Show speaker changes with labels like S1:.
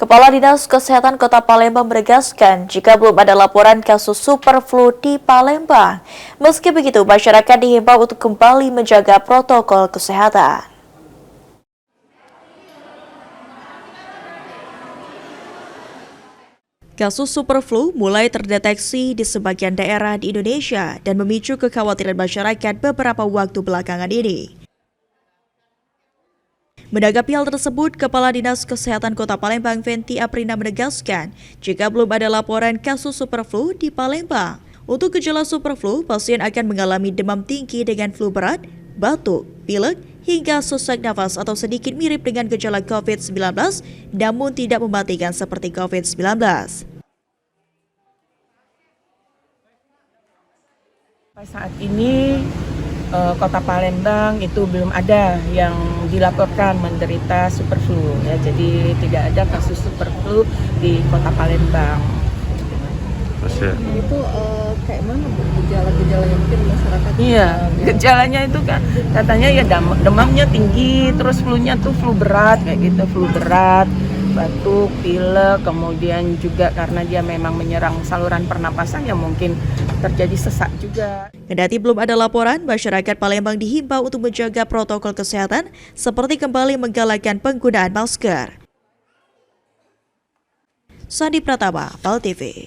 S1: Kepala Dinas Kesehatan Kota Palembang menegaskan jika belum ada laporan kasus superflu di Palembang. Meski begitu, masyarakat dihimbau untuk kembali menjaga protokol kesehatan. Kasus superflu mulai terdeteksi di sebagian daerah di Indonesia dan memicu kekhawatiran masyarakat beberapa waktu belakangan ini. Menanggapi hal tersebut, Kepala Dinas Kesehatan Kota Palembang Venti Aprina menegaskan jika belum ada laporan kasus superflu di Palembang. Untuk gejala superflu, pasien akan mengalami demam tinggi dengan flu berat, batuk, pilek, hingga sesak nafas atau sedikit mirip dengan gejala COVID-19, namun tidak mematikan seperti COVID-19.
S2: Saat ini Kota Palembang itu belum ada yang dilaporkan menderita superflu ya, jadi tidak ada kasus superflu di Kota Palembang.
S3: Itu kayak mana Bu gejala-gejala yang mungkin masyarakat?
S2: Iya, gejalanya itu kan katanya ya demamnya tinggi, terus flu-nya tuh flu berat kayak gitu, flu berat, batuk, pilek, kemudian juga karena dia memang menyerang saluran pernapasan ya mungkin terjadi sesak juga.
S1: Kendati belum ada laporan, masyarakat Palembang dihimbau untuk menjaga protokol kesehatan seperti kembali menggalakkan penggunaan masker. Sandi Pratama, PAL TV.